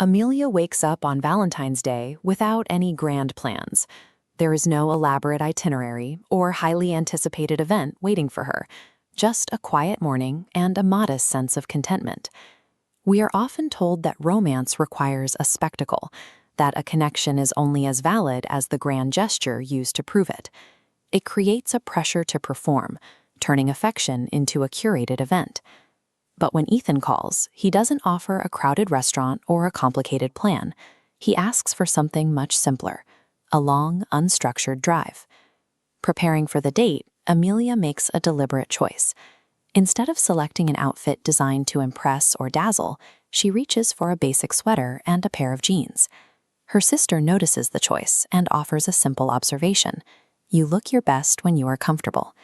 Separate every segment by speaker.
Speaker 1: Amelia wakes up on Valentine's Day without any grand plans. There is no elaborate itinerary or highly anticipated event waiting for her, just a quiet morning and a modest sense of contentment. We are often told that romance requires a spectacle, that a connection is only as valid as the grand gesture used to prove it. It creates a pressure to perform, turning affection into a curated event. But when Ethan calls, he doesn't offer a crowded restaurant or a complicated plan. He asks for something much simpler, a long, unstructured drive. Preparing for the date, Amelia makes a deliberate choice. Instead of selecting an outfit designed to impress or dazzle, she reaches for a basic sweater and a pair of jeans. Her sister notices the choice and offers a simple observation. You look your best when you are comfortable.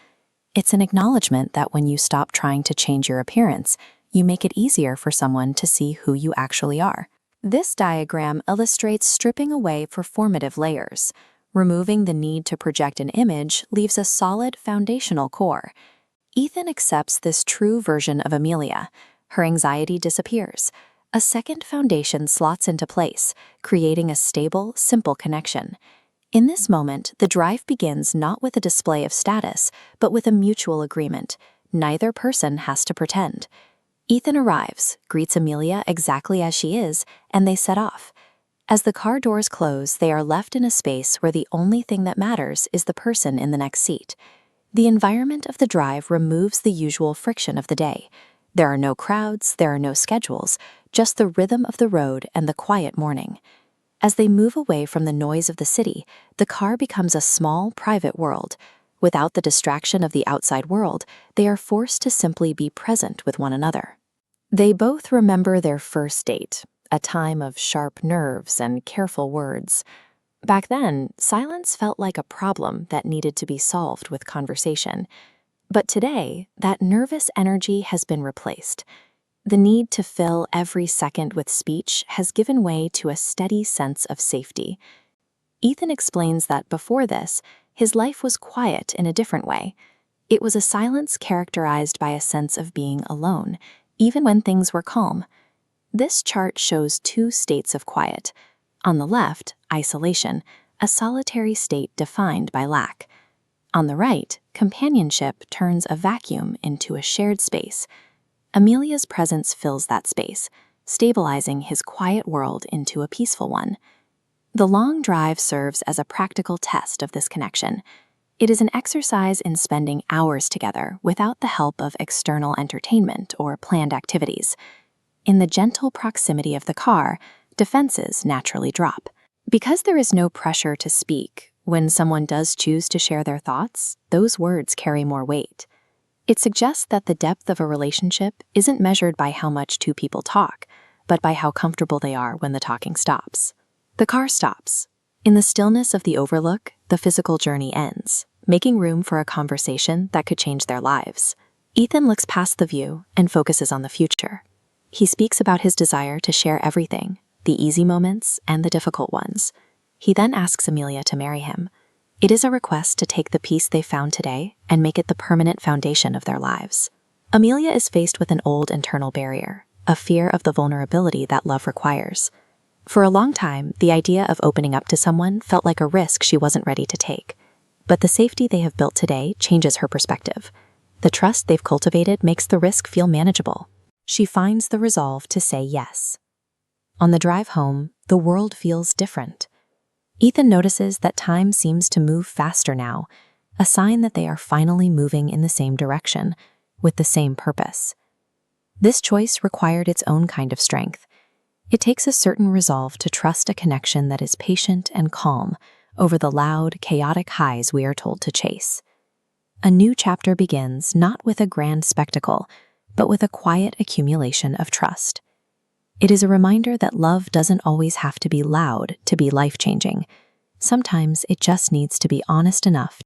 Speaker 1: It's an acknowledgement that when you stop trying to change your appearance, you make it easier for someone to see who you actually are. This diagram illustrates stripping away performative layers. Removing the need to project an image leaves a solid foundational core. Ethan accepts this true version of Amelia. Her anxiety disappears. A second foundation slots into place, creating a stable, simple connection. In this moment, the drive begins not with a display of status, but with a mutual agreement. Neither person has to pretend. Ethan arrives, greets Amelia exactly as she is, and they set off. As the car doors close, they are left in a space where the only thing that matters is the person in the next seat. The environment of the drive removes the usual friction of the day. There are no crowds, there are no schedules, just the rhythm of the road and the quiet morning. As they move away from the noise of the city, the car becomes a small, private world. Without the distraction of the outside world, they are forced to simply be present with one another. They both remember their first date, a time of sharp nerves and careful words. Back then, silence felt like a problem that needed to be solved with conversation. But today, that nervous energy has been replaced. The need to fill every second with speech has given way to a steady sense of safety. Ethan explains that before this, his life was quiet in a different way. It was a silence characterized by a sense of being alone, even when things were calm. This chart shows two states of quiet. On the left, isolation, a solitary state defined by lack. On the right, companionship turns a vacuum into a shared space. Amelia's presence fills that space, stabilizing his quiet world into a peaceful one. The long drive serves as a practical test of this connection. It is an exercise in spending hours together without the help of external entertainment or planned activities. In the gentle proximity of the car, defenses naturally drop. Because there is no pressure to speak, when someone does choose to share their thoughts, those words carry more weight. It suggests that the depth of a relationship isn't measured by how much two people talk, but by how comfortable they are when the talking stops. The car stops. In the stillness of the overlook, the physical journey ends, making room for a conversation that could change their lives. Ethan looks past the view and focuses on the future. He speaks about his desire to share everything, the easy moments and the difficult ones. He then asks Amelia to marry him. It is a request to take the peace they found today and make it the permanent foundation of their lives. Amelia is faced with an old internal barrier, a fear of the vulnerability that love requires. For a long time, the idea of opening up to someone felt like a risk she wasn't ready to take. But the safety they have built today changes her perspective. The trust they've cultivated makes the risk feel manageable. She finds the resolve to say yes. On the drive home, the world feels different. Ethan notices that time seems to move faster now, a sign that they are finally moving in the same direction, with the same purpose. This choice required its own kind of strength. It takes a certain resolve to trust a connection that is patient and calm over the loud, chaotic highs we are told to chase. A new chapter begins not with a grand spectacle, but with a quiet accumulation of trust. It is a reminder that love doesn't always have to be loud to be life-changing. Sometimes it just needs to be honest enough